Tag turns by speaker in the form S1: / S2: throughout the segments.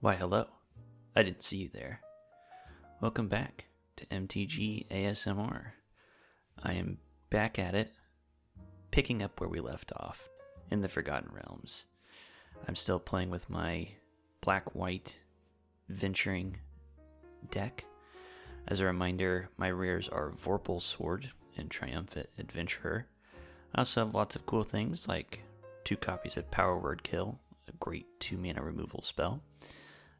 S1: Why, hello. I didn't see you there. Welcome back to MTG ASMR. I am back at it, picking up where we left off in the Forgotten Realms. I'm still playing with my black-white venturing deck. As a reminder, my rares are Vorpal Sword and Triumphant Adventurer. I also have lots of cool things like 2 copies of Power Word Kill, a great 2-mana removal spell.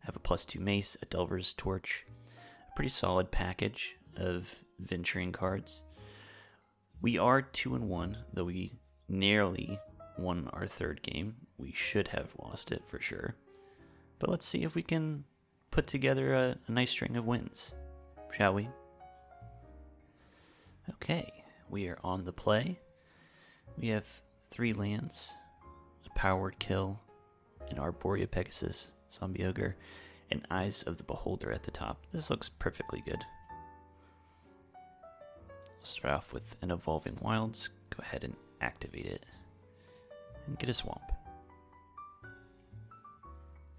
S1: I have a +2 mace, a Delver's Torch, a pretty solid package of venturing cards. We are 2-1, though we nearly won our third game. We should have lost it for sure. But let's see if we can put together a nice string of wins, shall we? Okay, we are on the play. We have 3 lands, a Power Word Kill, an Arborea Pegasus, Zombie Ogre, and Eyes of the Beholder at the top. This looks perfectly good. We'll start off with an Evolving Wilds. Go ahead and activate it. And get a swamp.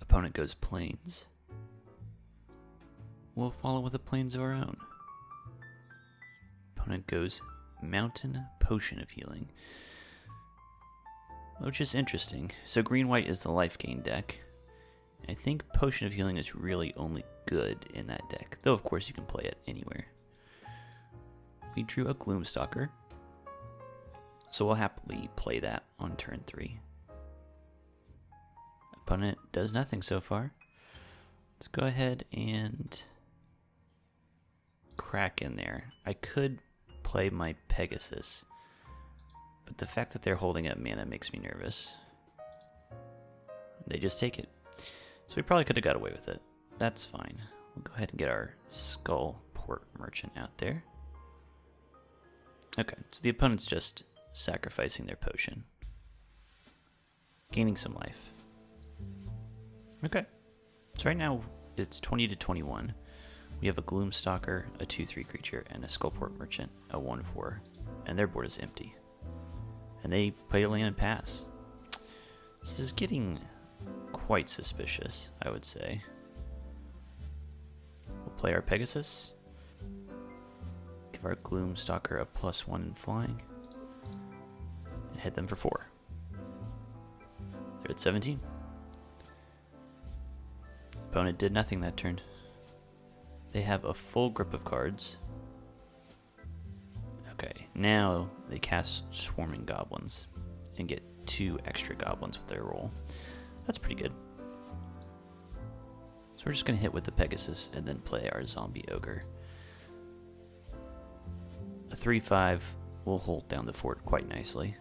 S1: Opponent goes Plains. We'll follow with a Plains of our own. Opponent goes Mountain Potion of Healing. Which is interesting. So green-white is the life gain deck. I think Potion of Healing is really only good in that deck, though of course you can play it anywhere. We drew a Gloomstalker, so we'll happily play that on turn 3. Opponent does nothing so far. Let's go ahead and crack in there. I could play my Pegasus, but the fact that they're holding up mana makes me nervous. They just take it. So we probably could have got away with it. That's fine. We'll go ahead and get our Skullport Merchant out there. Okay, so the opponent's just sacrificing their potion. Gaining some life. Okay. So right now it's 20-21. We have a Gloomstalker, a 2/3 creature, and a Skullport Merchant, a 1/4. And their board is empty. And they play a land and pass. This is getting quite suspicious, I would say. We'll play our Pegasus. Give our Gloomstalker a +1 in flying. And hit them for 4. They're at 17. Opponent did nothing that turn. They have a full grip of cards. Okay, now they cast Swarming Goblins and get 2 extra goblins with their roll. That's pretty good. So we're just going to hit with the Pegasus and then play our Zombie Ogre. A 3/5 will hold down the fort quite nicely.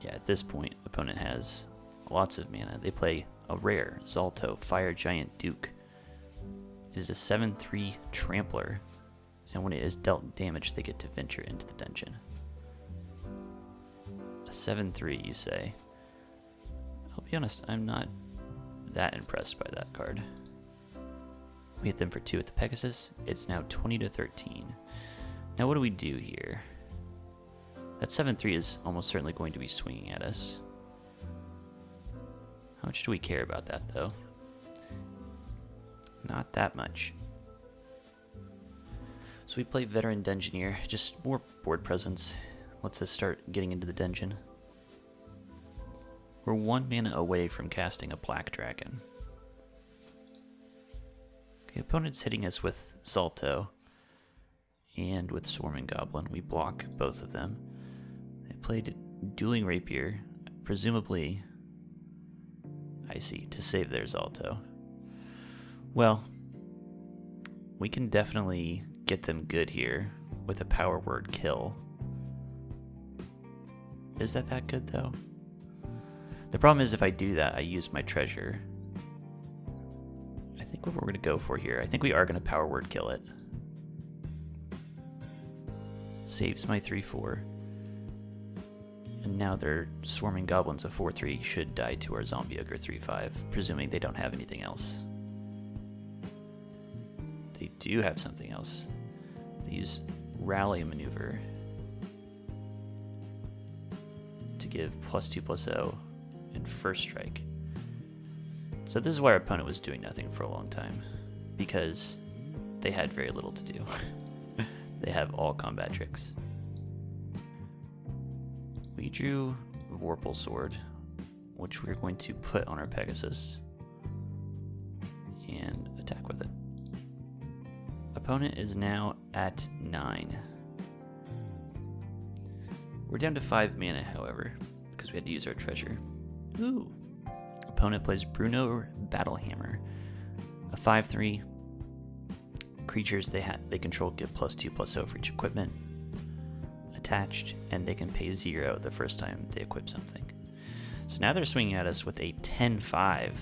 S1: Yeah, at this point, opponent has lots of mana. They play a rare Zalto Fire Giant Duke. It is a 7/3 Trampler, and when it is dealt damage, they get to venture into the dungeon. A 7/3, you say? I'll be honest, I'm not that impressed by that card. We hit them for 2 with the Pegasus. It's now 20-13. Now what do we do here? That 7/3 is almost certainly going to be swinging at us. How much do we care about that, though? Not that much. So we play Veteran Dungeoneer, just more board presence. Lets us start getting into the dungeon. We're 1 mana away from casting a Black Dragon. The opponent's hitting us with Zalto and with Swarming Goblin. We block both of them. They played Dueling Rapier, presumably, I see, to save their Zalto. Well, we can definitely get them good here with a Power Word Kill. Is that good, though? The problem is if I do that, I use my treasure. I think what we're going to go for here, I think we are going to Power Word Kill it. Saves my 3/4. And now their Swarming Goblins of 4/3 should die to our Zombie Ogre 3/5, presuming they don't have anything else. They do have something else. They use Rally Maneuver to give +2/+0 and First Strike. So this is why our opponent was doing nothing for a long time, because they had very little to do. They have all combat tricks. We drew Vorpal Sword, which we're going to put on our Pegasus and attack with it. Opponent is now at 9. We're down to 5 mana, however, because we had to use our treasure. Ooh. Opponent plays Bruno Battlehammer, a 5/3. Creatures they control get +2/+0 for each equipment attached, and they can pay 0 the first time they equip something. So now they're swinging at us with a 10/5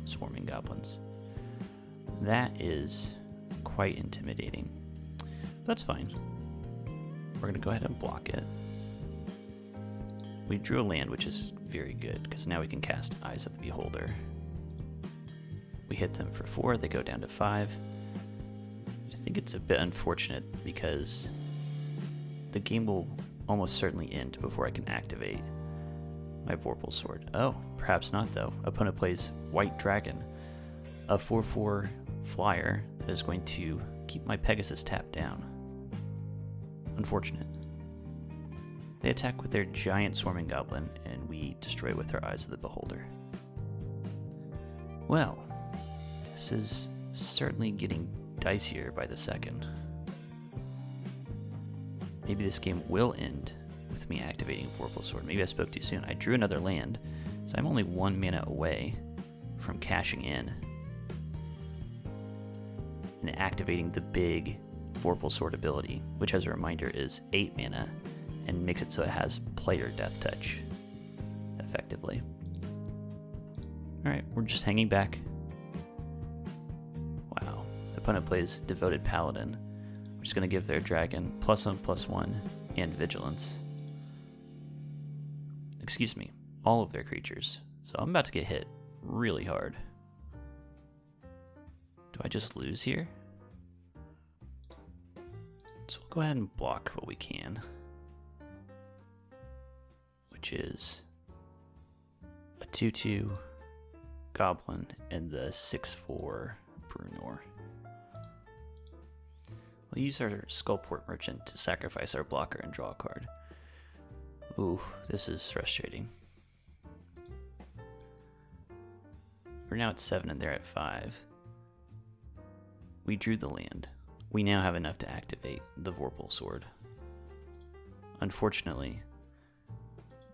S1: Swarming Goblins. That is quite intimidating. That's fine. We're going to go ahead and block it. We drew a land, which is very good, because now we can cast Eyes of the Beholder. We hit them for 4, they go down to 5. I think it's a bit unfortunate because the game will almost certainly end before I can activate my Vorpal Sword. Oh, perhaps not though. Opponent plays White Dragon, a 4/4 flyer that is going to keep my Pegasus tapped down. Unfortunate. They attack with their giant Swarming Goblin, and we destroy with our Eyes of the Beholder. Well, this is certainly getting dicier by the second. Maybe this game will end with me activating Vorpal Sword. Maybe I spoke too soon. I drew another land, so I'm only 1 mana away from cashing in and activating the big Vorpal Sword ability, which as a reminder is 8 mana and makes it so it has player death touch, effectively. Alright, we're just hanging back. Wow. The opponent plays Devoted Paladin, which is going to give their dragon +1/+1 and vigilance. Excuse me, all of their creatures. So I'm about to get hit really hard. Do I just lose here? So we'll go ahead and block what we can, which is a 2/2 Goblin and the 6/4 Brunor. We'll use our Skullport Merchant to sacrifice our blocker and draw a card. Ooh, this is frustrating. We're now at 7 and they're at 5. We drew the land. We now have enough to activate the Vorpal Sword. Unfortunately,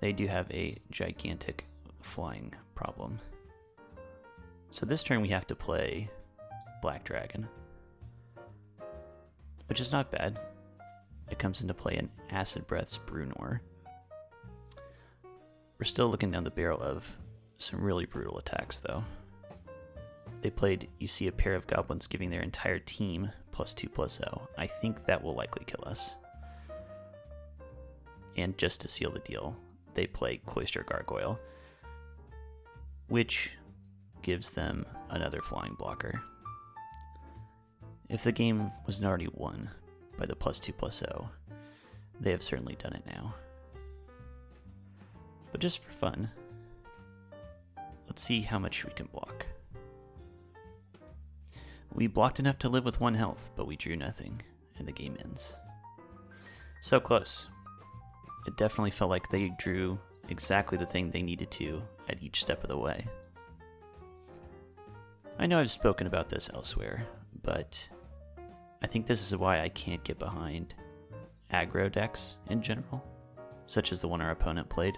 S1: they do have a gigantic flying problem. So this turn we have to play Black Dragon, which is not bad. It comes into play in Acid Breath's Brunor. We're still looking down the barrel of some really brutal attacks though. They played, you see a pair of goblins giving their entire team +2/+0. I think that will likely kill us. And just to seal the deal, they play Cloister Gargoyle, which gives them another flying blocker. If the game wasn't already won by the +2/+0, they have certainly done it now. But just for fun, let's see how much we can block. We blocked enough to live with 1 health, but we drew nothing, and the game ends. So close. It definitely felt like they drew exactly the thing they needed to at each step of the way. I know I've spoken about this elsewhere, but I think this is why I can't get behind aggro decks in general, such as the one our opponent played.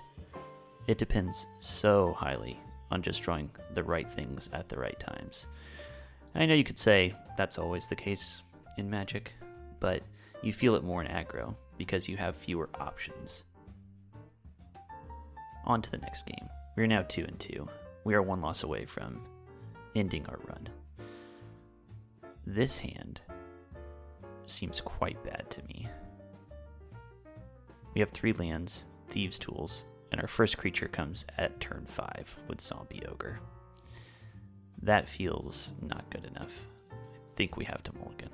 S1: It depends so highly on just drawing the right things at the right times. And I know you could say that's always the case in Magic, but you feel it more in aggro because you have fewer options. On to the next game. We are now 2-2. We are 1 loss away from ending our run. This hand seems quite bad to me. We have 3 lands, Thieves' Tools, and our first creature comes at turn 5 with Zombie Ogre. That feels not good enough. I think we have to mulligan.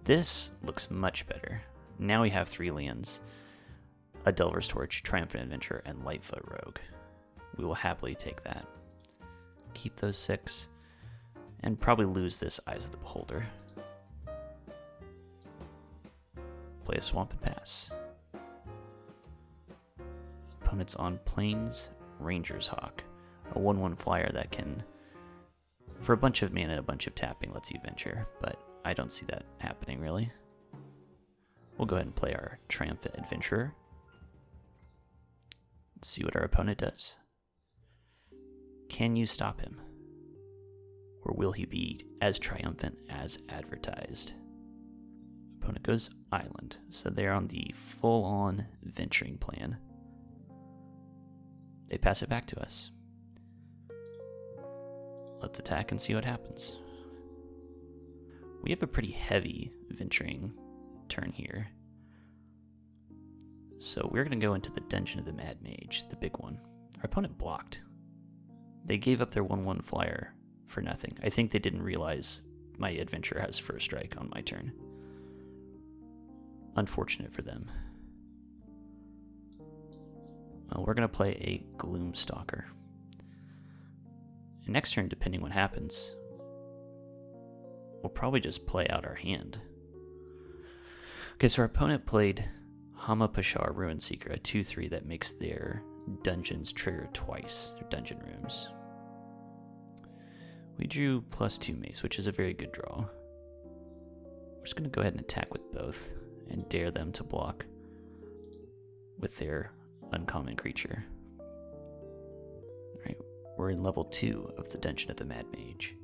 S1: This looks much better. Now we have 3 lands, a Delver's Torch, Triumphant Adventurer, and Lightfoot Rogue. We will happily take that. keep those 6, and probably lose this Eyes of the Beholder. Play a swamp and pass. Opponent's on Plains Ranger's Hawk, a 1/1 flyer that can, for a bunch of mana and a bunch of tapping, lets you venture, but I don't see that happening really. We'll go ahead and play our Triumphant Adventurer. Let's see what our opponent does. Can you stop him? Or will he be as triumphant as advertised? Opponent goes Island, so they're on the full-on venturing plan. They pass it back to us. Let's attack and see what happens. We have a pretty heavy venturing turn here. So we're going to go into the Dungeon of the Mad Mage, the big one. Our opponent blocked. They gave up their 1/1 flyer for nothing. I think they didn't realize my adventurer has first strike on my turn. Unfortunate for them. Well, we're going to play a Gloomstalker. And next turn, depending what happens, we'll probably just play out our hand. Okay, so our opponent played Hamapashar Ruinseeker, a 2/3 that makes their dungeons trigger twice, their dungeon rooms. We drew +2 mace, which is a very good draw. We're just going to go ahead and attack with both and dare them to block with their uncommon creature. Alright, we're in level 2 of the Dungeon of the Mad Mage.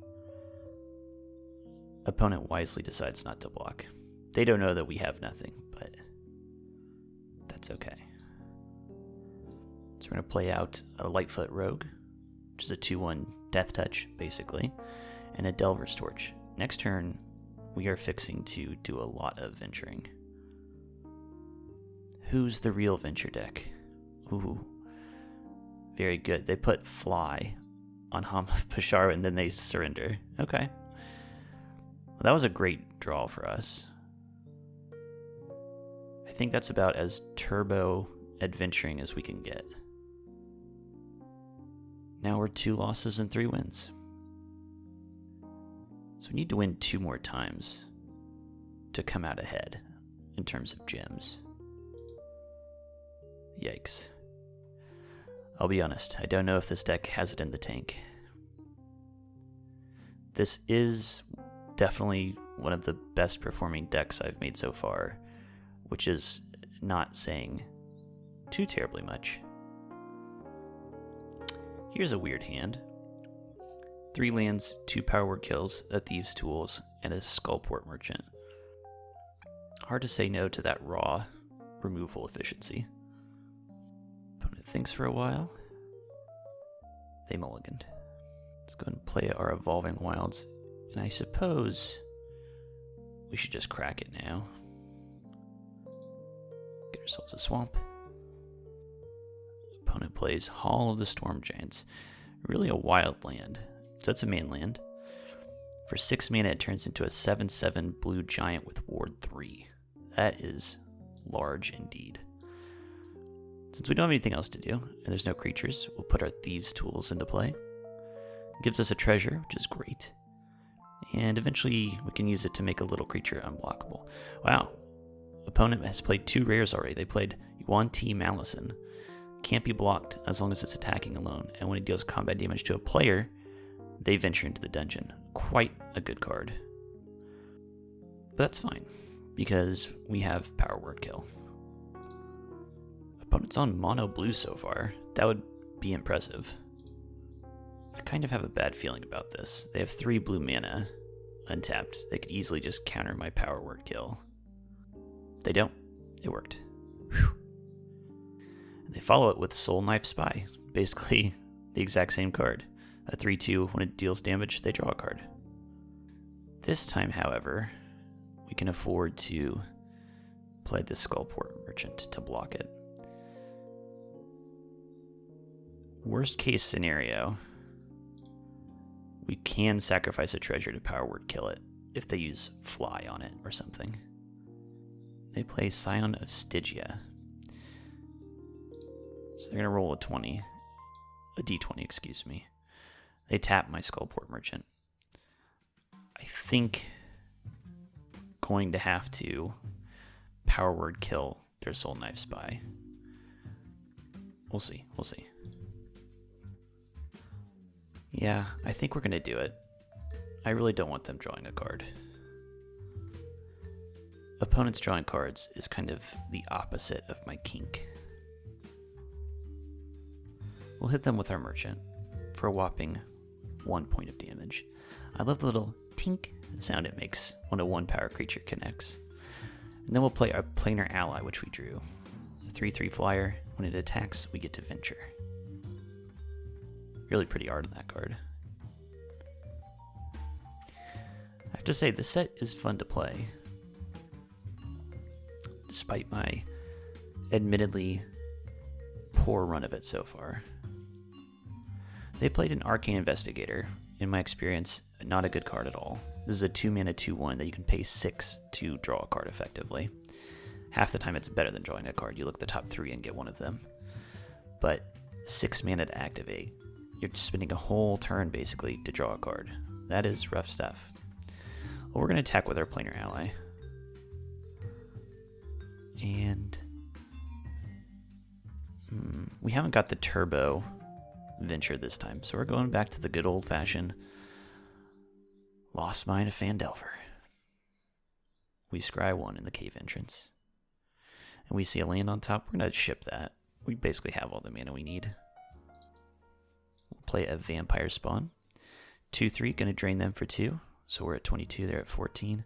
S1: Opponent wisely decides not to block. They don't know that we have nothing, but that's okay. So we're going to play out a Lightfoot Rogue, which is a 2/1 Death Touch, basically, and a Delver's Torch. Next turn, we are fixing to do a lot of venturing. Who's the real venture deck? Ooh, very good. They put Fly on Hamapashar and then they surrender. Okay. Well, that was a great draw for us. I think that's about as turbo adventuring as we can get. Now we're 2 losses and 3 wins. So we need to win 2 more times to come out ahead in terms of gems. Yikes. I'll be honest, I don't know if this deck has it in the tank. This is definitely one of the best performing decks I've made so far, which is not saying too terribly much. Here's a weird hand. 3 lands, 2 power word kills, a Thieves' Tools, and a Skullport Merchant. Hard to say no to that raw removal efficiency. Opponent thinks for a while. They mulliganed. Let's go ahead and play our Evolving Wilds, and I suppose we should just crack it now. Get ourselves a swamp. Opponent plays Hall of the Storm Giants. Really a wild land. So it's a main land. For 6 mana, it turns into a 7/7 blue giant with Ward 3. That is large indeed. Since we don't have anything else to do, and there's no creatures, we'll put our Thieves' Tools into play. It gives us a treasure, which is great. And eventually, we can use it to make a little creature unblockable. Wow. Opponent has played 2 rares already. They played Yuan Ti Malison. Can't be blocked as long as it's attacking alone, and when it deals combat damage to a player, they venture into the dungeon. Quite a good card. But that's fine, because we have Power Word Kill. Opponent's on mono blue so far. That would be impressive. I kind of have a bad feeling about this. They have 3 blue mana untapped. They could easily just counter my Power Word Kill. They don't. It worked. Whew. They follow it with Soul Knife Spy. Basically the exact same card. A 3/2, when it deals damage, they draw a card. This time, however, we can afford to play the Skullport Merchant to block it. Worst case scenario, we can sacrifice a treasure to Power Word Kill it if they use Fly on it or something. They play Scion of Stygia. So they're going to roll a d20, excuse me. They tap my Skullport Merchant. I think going to have to power word kill their Soul Knife Spy. We'll see. We'll see. Yeah, I think we're going to do it. I really don't want them drawing a card. Opponents drawing cards is kind of the opposite of my kink. We'll hit them with our Merchant for a whopping 1 point of damage. I love the little tink sound it makes when a 1-power creature connects. And then we'll play our Planar Ally, which we drew. A 3/3 flyer. When it attacks, we get to venture. Really pretty art on that card. I have to say, this set is fun to play. Despite my admittedly poor run of it so far. They played an Arcane Investigator. In my experience, not a good card at all. This is a 2-mana 2/1 that you can pay 6 to draw a card effectively. Half the time it's better than drawing a card. You look at the top 3 and get one of them. But 6 mana to activate. You're spending a whole turn basically to draw a card. That is rough stuff. Well, we're going to attack with our Planar Ally. And we haven't got the turbo venture this time, so we're going back to the good old-fashioned Lost Mine of Phandelver. We scry 1 in the cave entrance. And we see a land on top. We're going to ship that. We basically have all the mana we need. We'll play a Vampire Spawn. 2/3, going to drain them for 2. So we're at 22, they're at 14.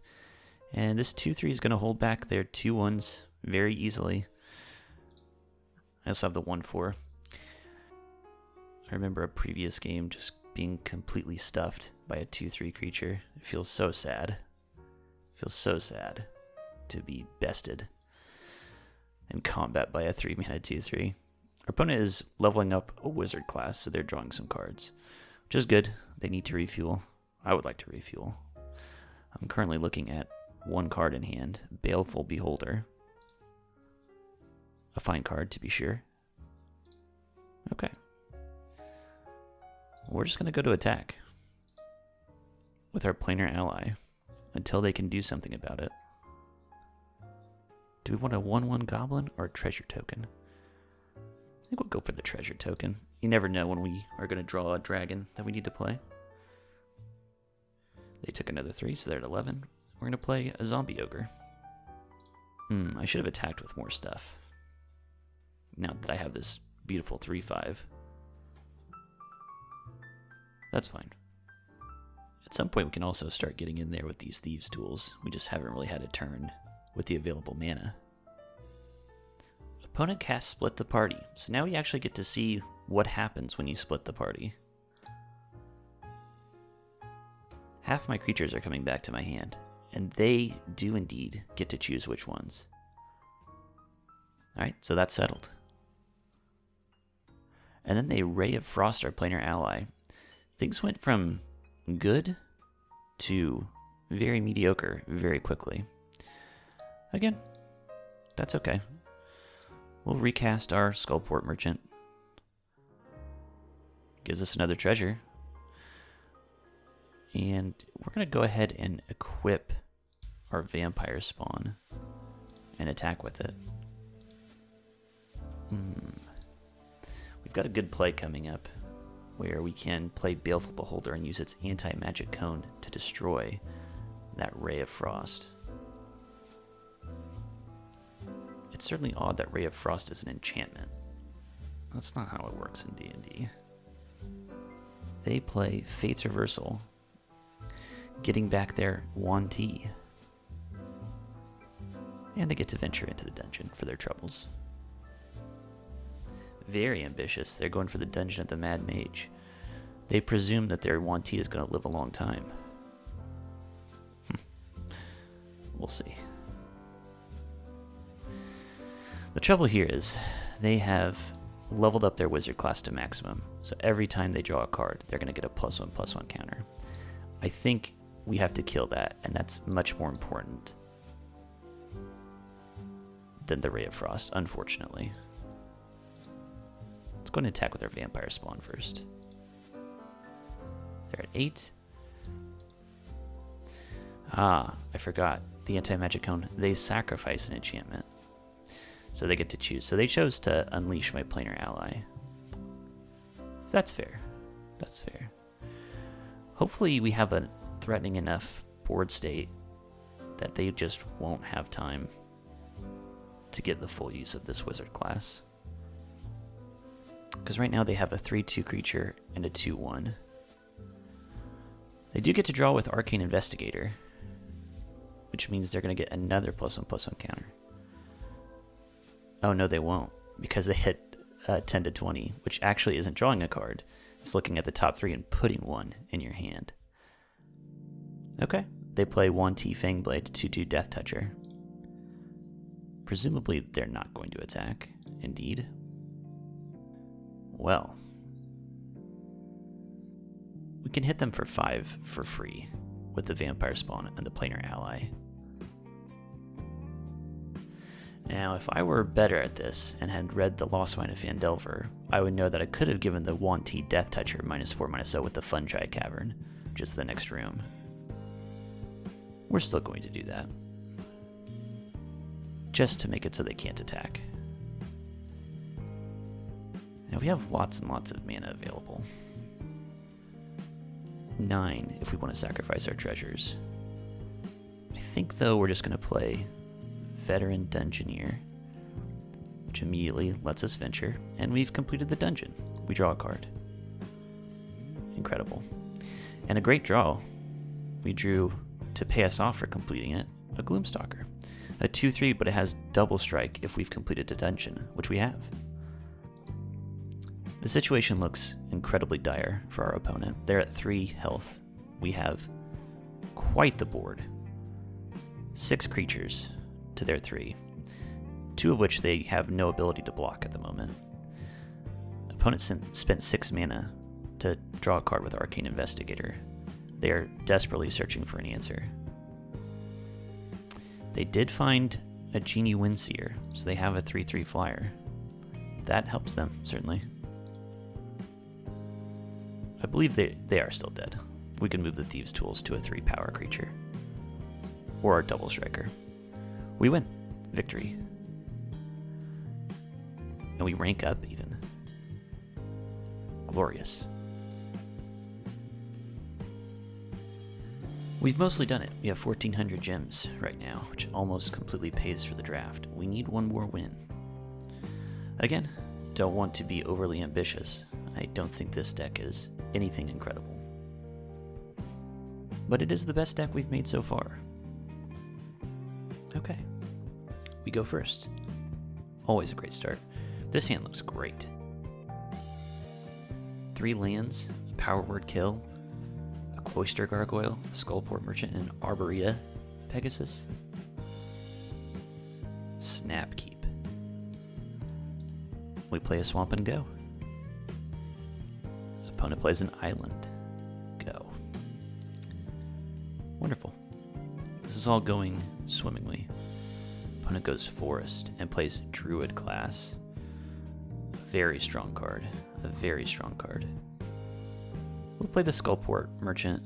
S1: And this 2/3 is going to hold back their 2/1s very easily. I also have the 1/4. I remember a previous game just being completely stuffed by a 2/3 creature. It feels so sad. It feels so sad to be bested in combat by a 3-mana 2/3. Our opponent is leveling up a wizard class, so they're drawing some cards, which is good. They need to refuel. I would like to refuel. I'm currently looking at 1 card in hand, Baleful Beholder. A fine card, to be sure. Okay. We're just going to go to attack with our Planar Ally until they can do something about it. Do we want a 1/1 Goblin or a Treasure Token? I think we'll go for the Treasure Token. You never know when we are going to draw a dragon that we need to play. They took another 3, so they're at 11. We're going to play a Zombie Ogre. I should have attacked with more stuff. Now that I have this beautiful 3/5. That's fine. At some point we can also start getting in there with these Thieves' Tools. We just haven't really had a turn with the available mana. Opponent casts Split the Party. So now we actually get to see what happens when you split the party. Half my creatures are coming back to my hand, and they do indeed get to choose which ones. Alright, so that's settled. And then they Ray of Frost our Planar Ally. Things went from good to very mediocre very quickly. Again, that's okay. We'll recast our Skullport Merchant. Gives us another treasure. And we're going to go ahead and equip our Vampire Spawn and attack with it. We've got a good play coming up where we can play Baleful Beholder and use its anti-magic cone to destroy that Ray of Frost. It's certainly odd that Ray of Frost is an enchantment. That's not how it works in D&D. They play Fate's Reversal, getting back their Yuan-Ti. And they get to venture into the dungeon for their troubles. Very ambitious. They're going for the Dungeon of the Mad Mage. They presume that their Yuan-Ti is going to live a long time. We'll see. The trouble here is they have leveled up their wizard class to maximum. So every time they draw a card, they're going to get a +1/+1 counter. I think we have to kill that, and that's much more important than the Ray of Frost, unfortunately. Let's go and attack with our Vampire Spawn first. They're at 8. Ah, I forgot. The anti-magic cone, they sacrifice an enchantment. So they get to choose. So they chose to unleash my planar ally. That's fair. That's fair. Hopefully we have a threatening enough board state that they just won't have time to get the full use of this wizard class. Because right now they have a 3/2 creature and a 2/1. They do get to draw with Arcane Investigator, which means they're going to get another +1/+1 counter. Oh no, they won't, because they hit 10 to 20, which actually isn't drawing a card. It's looking at the top 3 and putting one in your hand. Okay, they play 1T Fangblade, 2/2 Death Toucher. Presumably they're not going to attack. Indeed. Well, we can hit them for 5 for free with the Vampire Spawn and the Planar Ally. Now, if I were better at this and had read the Lost Mine of Phandelver, I would know that I could have given the 1T Death Toucher -4/-0 with the Fungi Cavern, which is the next room. We're still going to do that, just to make it so they can't attack. Now we have lots and lots of mana available. 9 if we want to sacrifice our treasures. I think though we're just going to play Veteran Dungeoneer, which immediately lets us venture, and we've completed the dungeon. We draw a card. Incredible. And a great draw. We drew, to pay us off for completing it, a Gloomstalker. A 2/3, but it has double strike if we've completed the dungeon, which we have. The situation looks incredibly dire for our opponent. They're at 3 health. We have quite the board. 6 creatures to their 3, 2 of which they have no ability to block at the moment. Opponent spent 6 mana to draw a card with Arcane Investigator. They are desperately searching for an answer. They did find a Genie Windseer, so they have a 3/3 flyer. That helps them, certainly. I believe they are still dead. We can move the Thieves' Tools to a 3 power creature. Or our Double Striker. We win. Victory. And we rank up even. Glorious. We've mostly done it. We have 1,400 gems right now, which almost completely pays for the draft. We need one more win. Again, don't want to be overly ambitious. I don't think this deck is anything incredible. But it is the best deck we've made so far. Okay. We go first. Always a great start. This hand looks great. 3 lands, a Power Word Kill, a Cloister Gargoyle, a Skullport Merchant, and an Arborea Pegasus. Snapkeep. We play a Swamp and go. Opponent plays an Island. Go. Wonderful. This is all going swimmingly. Opponent goes Forest and plays Druid class. A very strong card. A very strong card. We'll play the Skullport Merchant.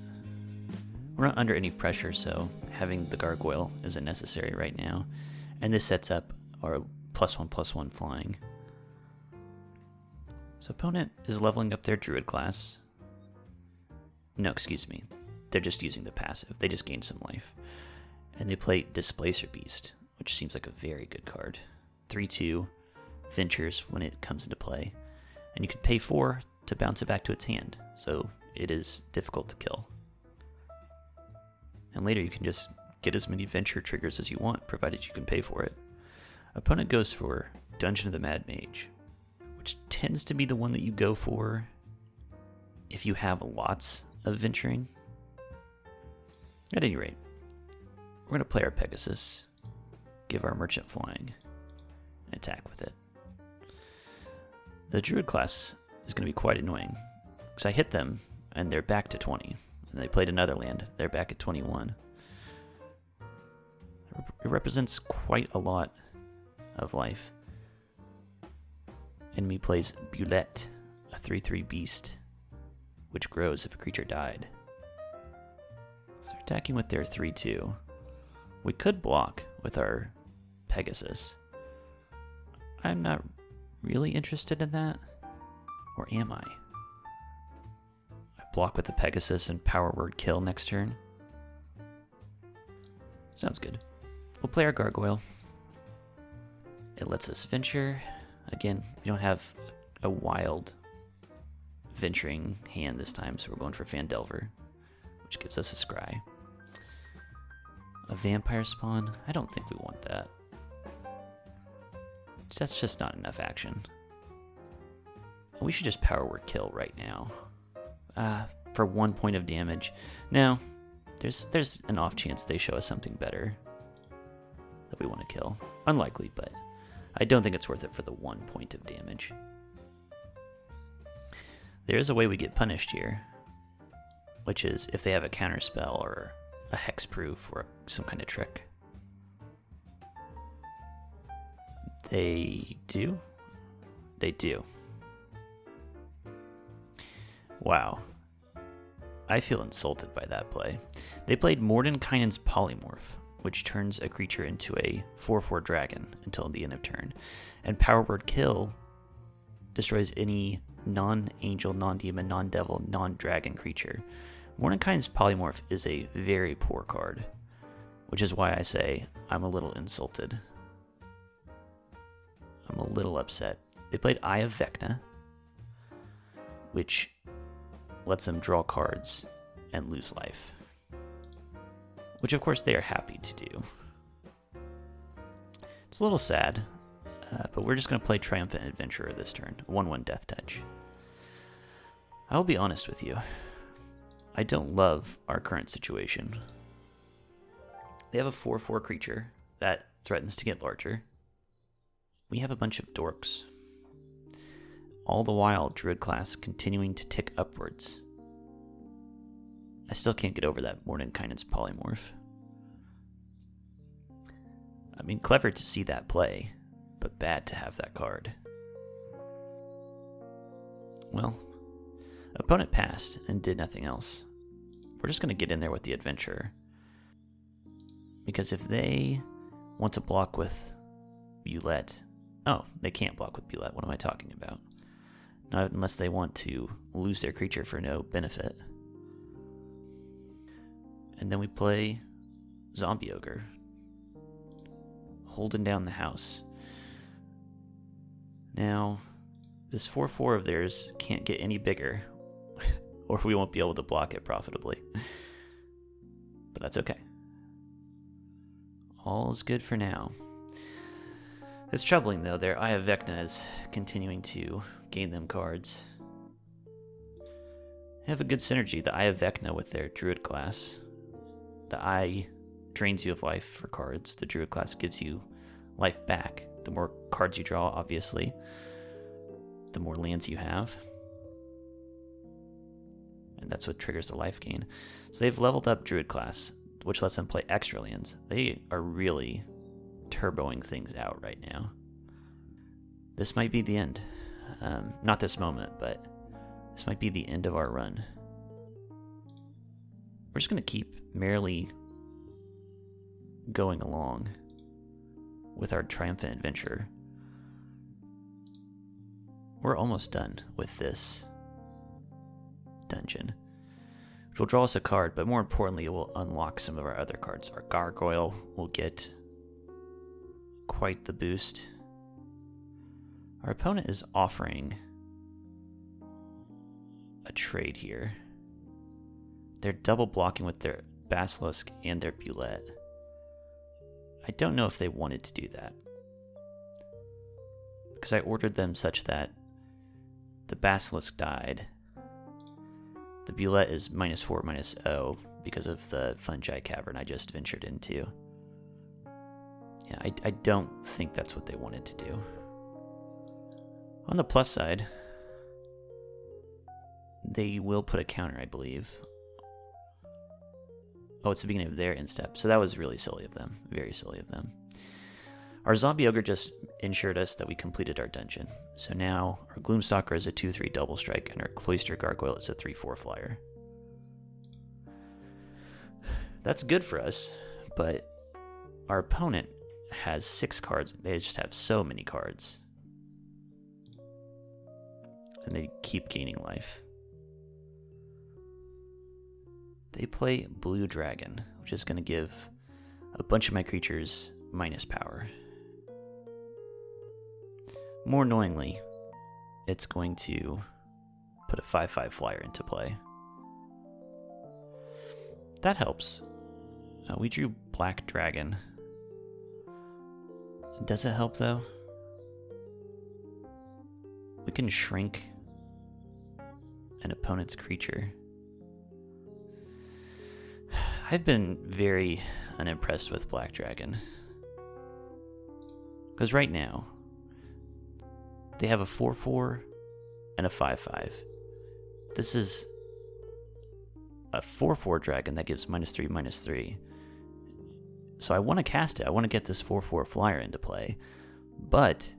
S1: We're not under any pressure, so having the Gargoyle isn't necessary right now. And this sets up our +1/+1 flying. So opponent is leveling up their Druid class. No, excuse me. They're just using the passive. They just gained some life. And they play Displacer Beast, which seems like a very good card. 3/2, ventures when it comes into play. And you can pay 4 to bounce it back to its hand, so it is difficult to kill. And later you can just get as many venture triggers as you want, provided you can pay for it. Opponent goes for Dungeon of the Mad Mage, which tends to be the one that you go for if you have lots of venturing. At any rate, we're going to play our Pegasus, give our Merchant flying, and attack with it. The Druid class is going to be quite annoying, because I hit them, and they're back to 20. And they played another land, they're back at 21. It represents quite a lot of life. Enemy plays Bulette, a 3/3 beast, which grows if a creature died. So they're attacking with their 3/2. We could block with our Pegasus. I'm not really interested in that. Or am I? I block with the Pegasus and power word kill next turn. Sounds good. We'll play our Gargoyle. It lets us venture. Again, we don't have a wild venturing hand this time, so we're going for Fandelver, which gives us a Scry. A Vampire Spawn? I don't think we want that. That's just not enough action. We should just power word kill right now. For 1 point of damage. No, there's an off chance they show us something better that we want to kill. Unlikely, but I don't think it's worth it for the 1 point of damage. There is a way we get punished here, which is if they have a counter spell or a hexproof or some kind of trick. They do? They do. Wow. I feel insulted by that play. They played Mordenkainen's Polymorph, which turns a creature into a 4/4 dragon until the end of turn. And Power Word Kill destroys any non-angel, non-demon, non-devil, non-dragon creature. Mordenkainen's Polymorph is a very poor card, which is why I say I'm a little insulted. I'm a little upset. They played Eye of Vecna, which lets them draw cards and lose life, which of course they are happy to do. It's a little sad, but we're just going to play Triumphant Adventurer this turn, 1/1 Death Touch. I'll be honest with you, I don't love our current situation. They have a 4/4 creature that threatens to get larger. We have a bunch of dorks. All the while, Druid class continuing to tick upwards. I still can't get over that Mordenkainen's Polymorph. I mean, clever to see that play, but bad to have that card. Well, opponent passed and did nothing else. We're just going to get in there with the Adventurer. Because if they want to block with Bulette... Oh, they can't block with Bulette. What am I talking about? Not unless they want to lose their creature for no benefit. And then we play Zombie Ogre, holding down the house. Now, this 4/4 of theirs can't get any bigger, or we won't be able to block it profitably. But that's okay. All is good for now. It's troubling, though. Their Eye of Vecna is continuing to gain them cards. They have a good synergy, the Eye of Vecna with their Druid class. The Eye drains you of life for cards. The Druid class gives you life back. The more cards you draw, obviously, the more lands you have. And that's what triggers the life gain. So they've leveled up Druid class, which lets them play extra lands. They are really turboing things out right now. This might be the end. Not this moment, but this might be the end of our run. We're just going to keep merrily going along with our Triumphant Adventurer. We're almost done with this dungeon, which will draw us a card, but more importantly, it will unlock some of our other cards. Our Gargoyle will get quite the boost. Our opponent is offering a trade here. They're double blocking with their Basilisk and their Bulette. I don't know if they wanted to do that, because I ordered them such that the Basilisk died. The Bulette is -4/-0 because of the Fungi Cavern I just ventured into. Yeah, I don't think that's what they wanted to do. On the plus side, they will put a counter, I believe. Oh, it's the beginning of their instep, so that was really silly of them. Very silly of them. Our Zombie Ogre just ensured us that we completed our dungeon. So now our Gloomstalker is a 2/3 double strike, and our Cloister Gargoyle is a 3/4 flyer. That's good for us, but our opponent has 6 cards. They just have so many cards. And they keep gaining life. They play Blue Dragon, which is going to give a bunch of my creatures minus power. More annoyingly, it's going to put a 5/5 flyer into play. That helps. We drew Black Dragon. Does it help, though? We can shrink an opponent's creature. I've been very unimpressed with Black Dragon. Because right now, they have a 4/4 and a 5/5. This is a 4/4 dragon that gives -3/-3. So I want to cast it. I want to get this 4/4 flyer into play. But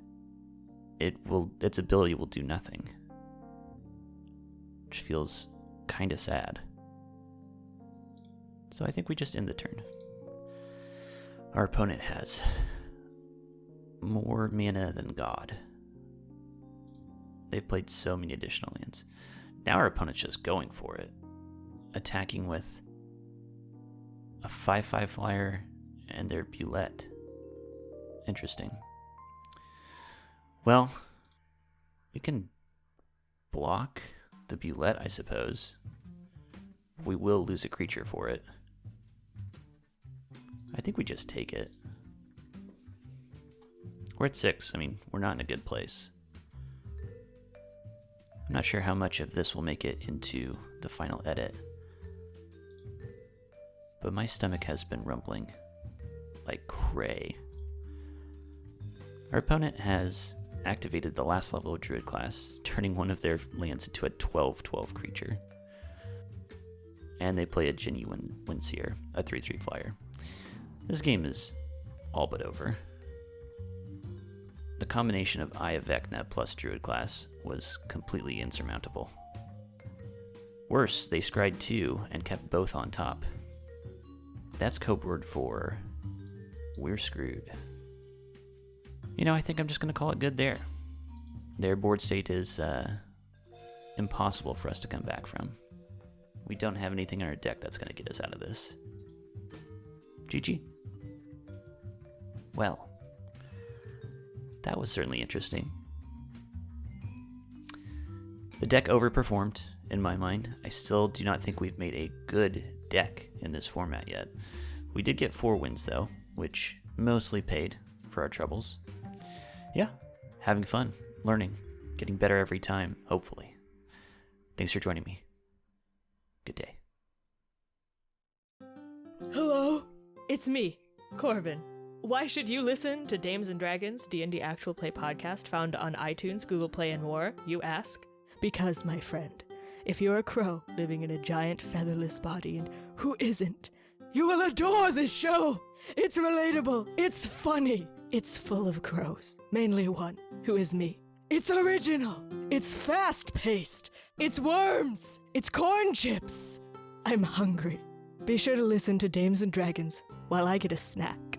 S1: its ability will do nothing. Which feels kind of sad. So I think we just end the turn. Our opponent has more mana than God. They've played so many additional lands. Now our opponent's just going for it. Attacking with a 5/5 flyer and their Bulette. Interesting. Well, we can block the Bulette, I suppose. We will lose a creature for it. I think we just take it. We're at 6. I mean, we're not in a good place. I'm not sure how much of this will make it into the final edit. But my stomach has been rumbling like cray. Our opponent has activated the last level of Druid class, turning one of their lands into a 12/12 creature. And they play a genuine Windseer, a 3/3 flyer. This game is all but over. The combination of Eye of Vecna plus Druid class was completely insurmountable. Worse, they scryed 2 and kept both on top. That's code word for we're screwed. You know, I think I'm just going to call it good there. Their board state is impossible for us to come back from. We don't have anything in our deck that's going to get us out of this. GG. Well, that was certainly interesting. The deck overperformed, in my mind. I still do not think we've made a good deck in this format yet. We did get 4 wins, though, which mostly paid for our troubles. Yeah, having fun, learning, getting better every time, hopefully. Thanks for joining me. Good day.
S2: Hello, it's me, Corbin. Why should you listen to Dames and Dragons D&D Actual Play podcast found on iTunes, Google Play, and more, you ask? Because, my friend, if you're a crow living in a giant featherless body, and who isn't, you will adore this show! It's relatable, it's funny, it's full of crows, mainly one, who is me. It's original, it's fast-paced, it's worms, it's corn chips. I'm hungry. Be sure to listen to Dames and Dragons while I get a snack.